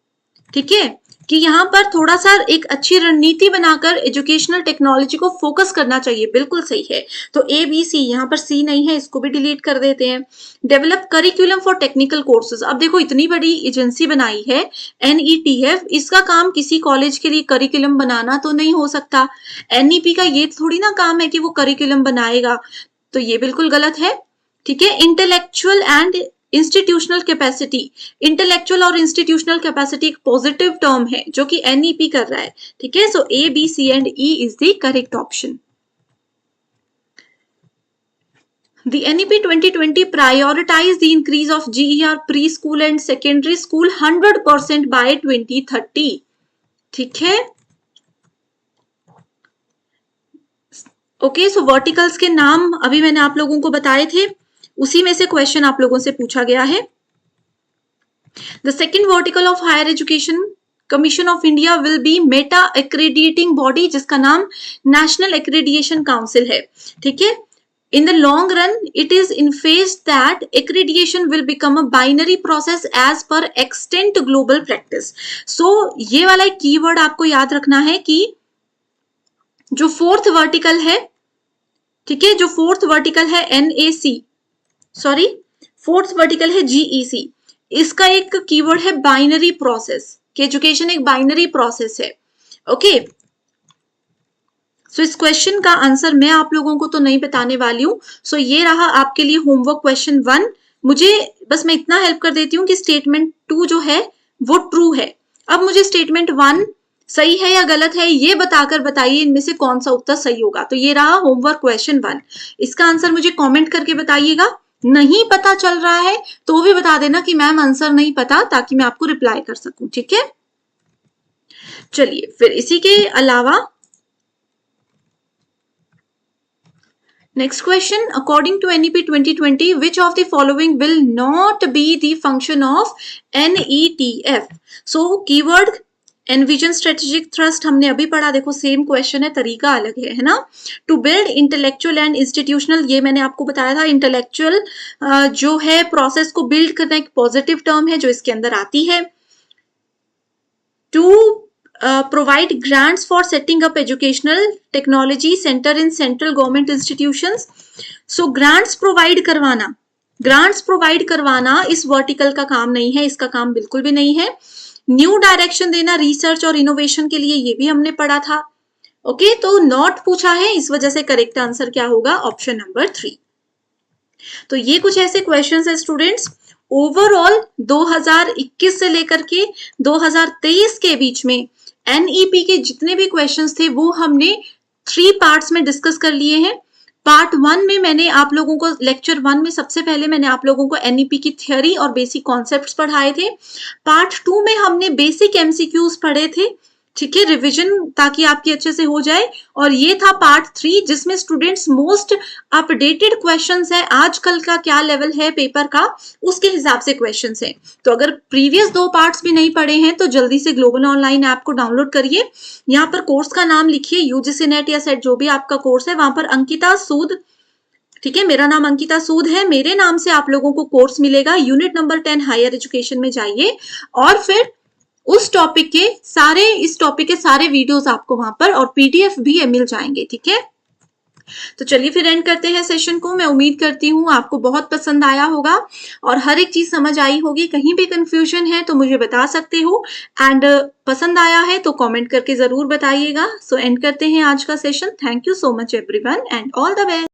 ठीक है, कि यहाँ पर थोड़ा सा एक अच्छी रणनीति बनाकर एजुकेशनल टेक्नोलॉजी को फोकस करना चाहिए। बिल्कुल सही है। तो ए बी सी, यहाँ पर सी नहीं है, इसको भी डिलीट कर देते हैं। Develop curriculum for technical courses. अब देखो इतनी बड़ी एजेंसी बनाई है NETF, इसका काम किसी कॉलेज के लिए करिकुलम बनाना तो नहीं हो सकता। NEP का ये थोड़ी ना काम है कि वो करिकुलम बनाएगा, तो ये बिल्कुल गलत है। ठीक है, intellectual and institutional capacity. Intellectual और इंस्टीट्यूशनल कैपेसिटी एक पॉजिटिव टर्म है जो कि NEP कर रहा है। ठीक है, सो A, B, C and E is the correct option. The NEP 2020 prioritize the increase of GER preschool and secondary school 100% by 2030। ठीक है, ओके, सो वर्टिकल्स के नाम अभी मैंने आप लोगों को बताए थे, उसी में से क्वेश्चन आप लोगों से पूछा गया है। The second vertical of higher education commission of India will be meta accrediting body, जिसका नाम नेशनल एक्रेडिएशन काउंसिल है। ठीक है, in the long run it is envisaged that accreditation will become a binary process as per extant global practice। so ये वाला एक keyword आपको याद रखना है कि जो फोर्थ वर्टिकल है, ठीक है, जो फोर्थ वर्टिकल है फोर्थ वर्टिकल है GEC, इसका एक कीवर्ड है बाइनरी प्रोसेस, कि एजुकेशन एक बाइनरी प्रोसेस है। ओके, सो इस क्वेश्चन का आंसर मैं आप लोगों को तो नहीं बताने वाली हूं। सो ये रहा आपके लिए होमवर्क क्वेश्चन 1। मुझे बस मैं इतना हेल्प कर देती हूँ कि स्टेटमेंट 2 जो है वो ट्रू है। अब मुझे स्टेटमेंट 1 सही है या गलत है ये बताकर बताइए इनमें से कौन सा उत्तर सही होगा। तो ये रहा होमवर्क क्वेश्चन 1, इसका आंसर मुझे कॉमेंट करके बताइएगा। नहीं पता चल रहा है तो भी बता देना कि मैम आंसर नहीं पता, ताकि मैं आपको रिप्लाई कर सकूं। ठीक है, चलिए फिर इसी के अलावा next question, according to NEP 2020 which of the following will not be the function of NETF? so keyword envision strategic thrust हमने अभी पढ़ा, देखो सेम क्वेश्चन है, तरीका अलग है ना। To build intellectual and institutional, ये मैंने आपको बताया था, इंटेलेक्चुअल जो है प्रोसेस को बिल्ड करना एक पॉजिटिव टर्म है जो इसके अंदर आती है। To provide grants for setting up educational technology center in central government institutions। so grants provide करवाना इस वर्टिकल का काम नहीं है, इसका काम बिल्कुल भी नहीं है। न्यू डायरेक्शन देना रिसर्च और इनोवेशन के लिए, ये भी हमने पढ़ा था। ओके, तो नॉट पूछा है, इस वजह से करेक्ट आंसर क्या होगा? Option number 3। तो ये कुछ ऐसे क्वेश्चंस है स्टूडेंट्स, ओवरऑल 2021 से लेकर के 2023 के बीच में NEP के जितने भी क्वेश्चंस थे वो हमने 3 पार्ट्स में डिस्कस कर लिए हैं। पार्ट 1 में मैंने आप लोगों को, लेक्चर 1 में सबसे पहले मैंने आप लोगों को NEP की थ्योरी और बेसिक कॉन्सेप्ट्स पढ़ाए थे। पार्ट 2 में हमने बेसिक MCQs पढ़े थे, ठीक है, रिवीजन ताकि आपकी अच्छे से हो जाए। और ये था पार्ट 3 जिसमें स्टूडेंट्स मोस्ट अपडेटेड क्वेश्चंस है, आजकल का क्या लेवल है पेपर का उसके हिसाब से क्वेश्चंस है। तो अगर प्रीवियस 2 पार्ट्स भी नहीं पढ़े हैं तो जल्दी से ग्लोबल ऑनलाइन ऐप को डाउनलोड करिए। यहाँ पर कोर्स का नाम लिखिए, UGC नेट या सेट जो भी आपका कोर्स है, वहां पर अंकिता सूद, ठीक है, मेरा नाम अंकिता सूद है, मेरे नाम से आप लोगों को कोर्स मिलेगा। यूनिट नंबर 10 हायर एजुकेशन में जाइए और फिर उस टॉपिक के सारे, इस टॉपिक के सारे वीडियोस आपको वहां पर और PDF भी मिल जाएंगे। ठीक है, तो चलिए फिर एंड करते हैं सेशन को। मैं उम्मीद करती हूँ आपको बहुत पसंद आया होगा और हर एक चीज समझ आई होगी। कहीं भी कंफ्यूजन है तो मुझे बता सकते हो, एंड पसंद आया है तो कमेंट करके जरूर बताइएगा। सो एंड करते हैं आज का session. Thank you so much everyone and all the best.